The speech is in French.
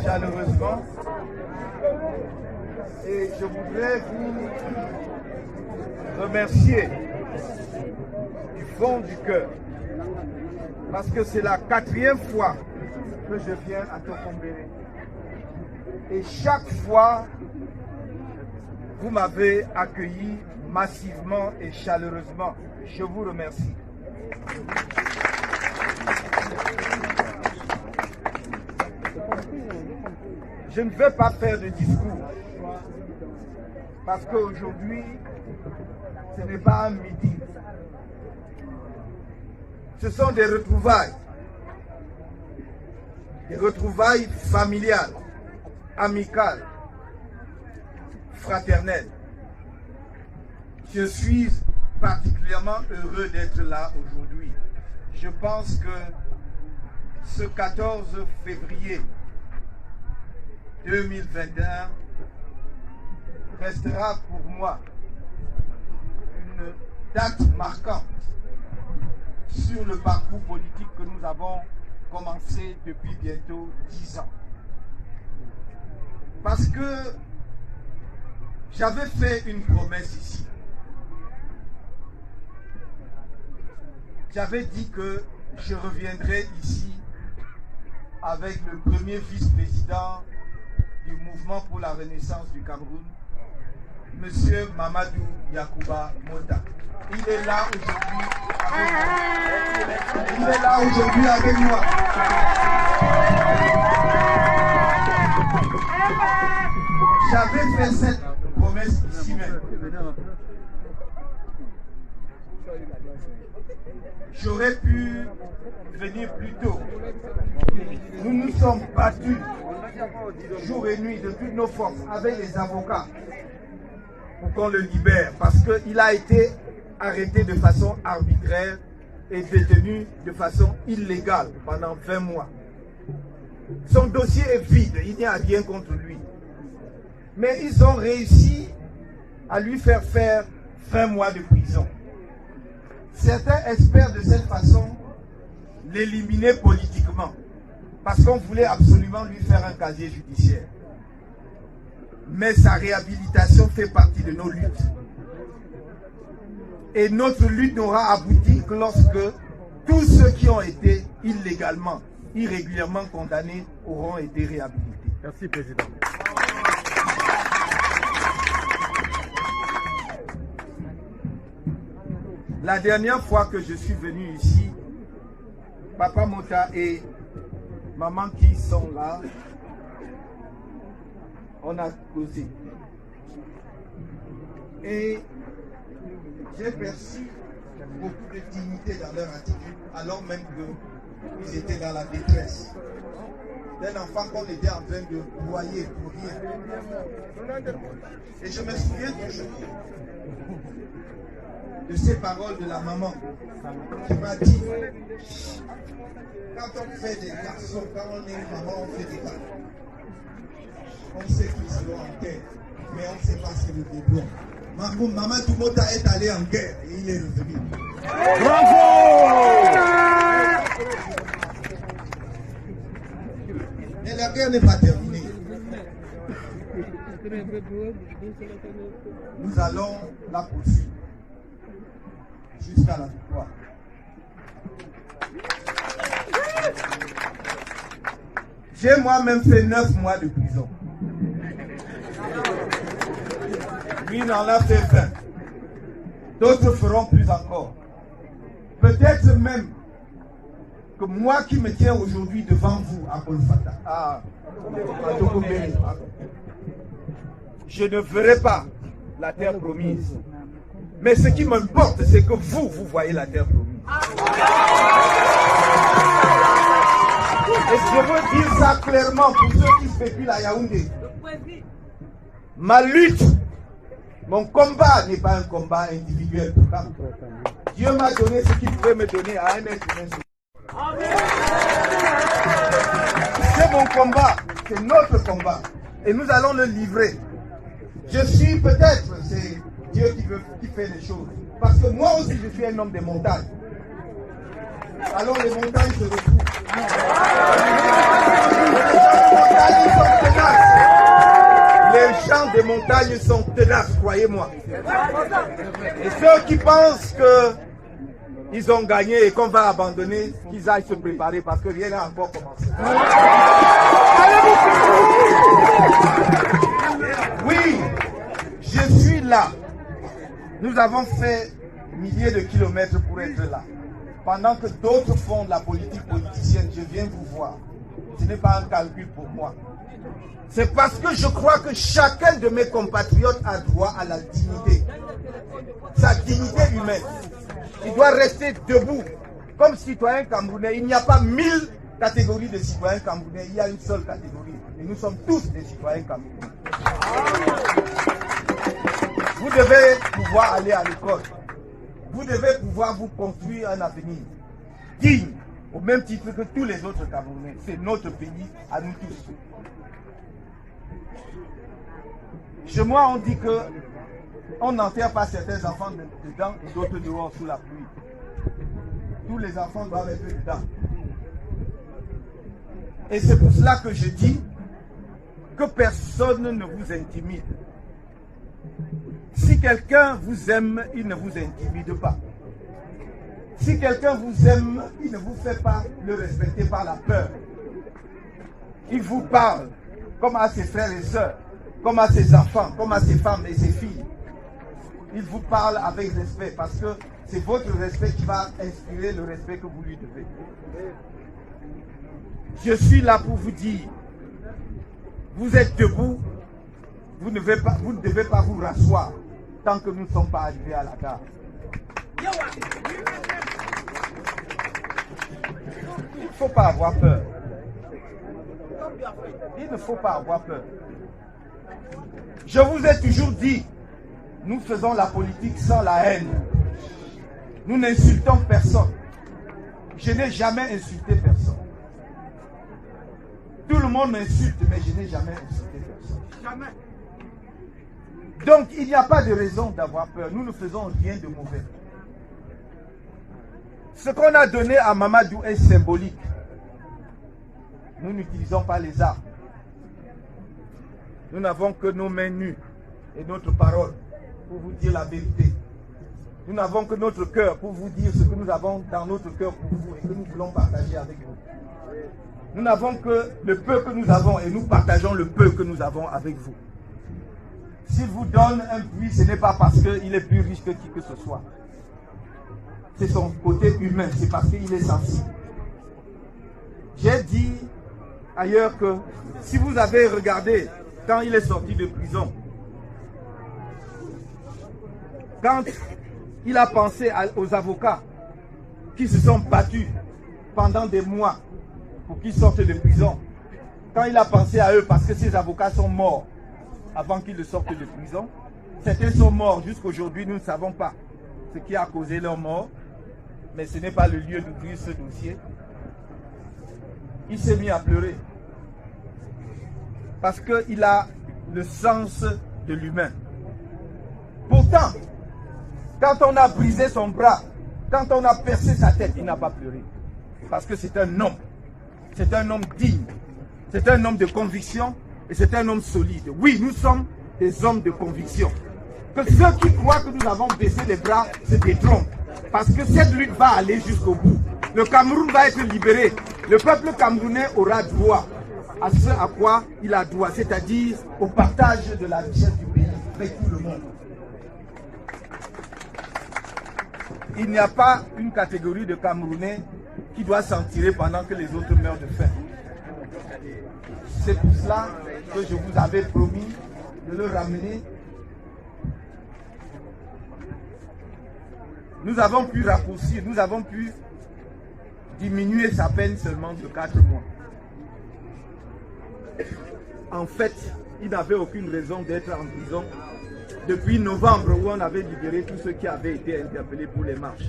Chaleureusement, et je voudrais vous remercier du fond du cœur parce que c'est la 4e fois que je viens à Tokombéré et chaque fois vous m'avez accueilli massivement et chaleureusement. Je vous remercie. Je ne vais pas faire de discours parce qu'aujourd'hui, ce n'est pas un meeting. Ce sont des retrouvailles familiales, amicales, fraternelles. Je suis particulièrement heureux d'être là aujourd'hui. Je pense que ce 14 février 2021 restera pour moi une date marquante sur le parcours politique que nous avons commencé depuis bientôt 10 ans. Parce que j'avais fait une promesse ici. J'avais dit que je reviendrai ici avec le premier vice-président du mouvement pour la renaissance du Cameroun, M. Mamadou Yakuba Mota. Il est là aujourd'hui avec moi. Il est là aujourd'hui avec moi. J'avais fait cette promesse ici même. J'aurais pu venir plus tôt. Nous nous sommes battus jour et nuit de toutes nos forces avec les avocats pour qu'on le libère parce qu'il a été arrêté de façon arbitraire et détenu de façon illégale pendant 20 mois. Son dossier est vide, il n'y a rien contre lui. Mais ils ont réussi à lui faire 20 mois de prison. Certains espèrent de cette façon l'éliminer politiquement parce qu'on voulait absolument lui faire un casier judiciaire. Mais sa réhabilitation fait partie de nos luttes. Et notre lutte n'aura abouti que lorsque tous ceux qui ont été illégalement, irrégulièrement condamnés auront été réhabilités. Merci, Président. La dernière fois que je suis venu ici, Papa Mota et Maman qui sont là, on a causé. Et j'ai perçu beaucoup de dignité dans leur attitude, alors même qu'ils étaient dans la détresse. D'un enfant qu'on était en train de broyer pour rien. Et je me souviens toujours de ces paroles de la maman qui m'a dit, quand on fait des garçons, quand on est une maman, on fait des garçons. On sait qu'ils seront en guerre, mais on ne sait pas si le déblon. Maman Toumota est allé en guerre et il est revenu. Bravo! Mais la guerre n'est pas terminée. Nous allons la poursuivre jusqu'à la victoire. J'ai moi-même fait 9 mois de prison. Lui, il en a fait 20. D'autres feront plus encore. Peut-être même que moi qui me tiens aujourd'hui devant vous à Kolfata, à Tokombéré, je ne verrai pas la terre promise. Mais ce qui m'importe, c'est que vous voyez la terre promise. Et je veux dire ça clairement pour ceux qui spéculent à Yaoundé. Ma lutte, mon combat n'est pas un combat individuel. Dieu m'a donné ce qu'il pouvait me donner à un être humain. C'est mon combat, c'est notre combat. Et nous allons le livrer. Je suis peut-être, c'est Dieu qui fait les choses. Parce que moi aussi je suis un homme des montagnes. Alors les montagnes se retrouvent. Les gens des montagnes sont tenaces, croyez-moi. Et ceux qui pensent qu'ils ont gagné et qu'on va abandonner, qu'ils aillent se préparer parce que rien n'a encore commencé. Oui, je suis là. Nous avons fait milliers de kilomètres pour être là. Pendant que d'autres font de la politique politicienne, je viens vous voir. Ce n'est pas un calcul pour moi. C'est parce que je crois que chacun de mes compatriotes a droit à la dignité. Sa dignité humaine. Il doit rester debout. Comme citoyen camerounais, il n'y a pas 1000 catégories de citoyens camerounais. Il y a une seule catégorie. Et nous sommes tous des citoyens camerounais. Vous devez pouvoir aller à l'école. Vous devez pouvoir vous construire un avenir digne, au même titre que tous les autres Camerounais. C'est notre pays à nous tous. Chez moi, on dit que on n'enterre pas certains enfants dedans et d'autres dehors sous la pluie. Tous les enfants doivent être dedans. Et c'est pour cela que je dis que personne ne vous intimide. Si quelqu'un vous aime, il ne vous intimide pas. Si quelqu'un vous aime, il ne vous fait pas le respecter par la peur. Il vous parle comme à ses frères et sœurs, comme à ses enfants, comme à ses femmes et ses filles. Il vous parle avec respect parce que c'est votre respect qui va inspirer le respect que vous lui devez. Je suis là pour vous dire, vous êtes debout, vous ne devez pas vous rasseoir tant que nous ne sommes pas arrivés à la gare. Il ne faut pas avoir peur. Il ne faut pas avoir peur. Je vous ai toujours dit, nous faisons la politique sans la haine. Nous n'insultons personne. Je n'ai jamais insulté personne. Tout le monde m'insulte, mais je n'ai jamais insulté personne. Jamais. Donc, il n'y a pas de raison d'avoir peur. Nous ne faisons rien de mauvais. Ce qu'on a donné à Mamadou est symbolique. Nous n'utilisons pas les armes. Nous n'avons que nos mains nues et notre parole pour vous dire la vérité. Nous n'avons que notre cœur pour vous dire ce que nous avons dans notre cœur pour vous et que nous voulons partager avec vous. Nous n'avons que le peu que nous avons et nous partageons le peu que nous avons avec vous. S'il vous donne un puits, ce n'est pas parce qu'il est plus riche que qui que ce soit. C'est son côté humain, c'est parce qu'il est sensible. J'ai dit ailleurs que si vous avez regardé quand il est sorti de prison, quand il a pensé aux avocats qui se sont battus pendant des mois pour qu'ils sortent de prison, quand il a pensé à eux parce que ces avocats sont morts avant qu'ils ne sortent de prison, certains sont morts jusqu'aujourd'hui, nous ne savons pas ce qui a causé leur mort, mais ce n'est pas le lieu d'ouvrir ce dossier. Il s'est mis à pleurer parce qu'il a le sens de l'humain. Pourtant, quand on a brisé son bras, quand on a percé sa tête, il n'a pas pleuré. Parce que c'est un homme. C'est un homme digne. C'est un homme de conviction et c'est un homme solide. Oui, nous sommes des hommes de conviction. Que ceux qui croient que nous avons baissé les bras se détrompent. Parce que cette lutte va aller jusqu'au bout. Le Cameroun va être libéré. Le peuple camerounais aura droit à ce à quoi il a droit, c'est-à-dire au partage de la richesse du pays avec tout le monde. Il n'y a pas une catégorie de Camerounais qui doit s'en tirer pendant que les autres meurent de faim. C'est pour cela que je vous avais promis de le ramener. Nous avons pu raccourcir, nous avons pu diminuer sa peine seulement de 4 mois. En fait, il n'avait aucune raison d'être en prison depuis novembre où on avait libéré tous ceux qui avaient été interpellés pour les marches.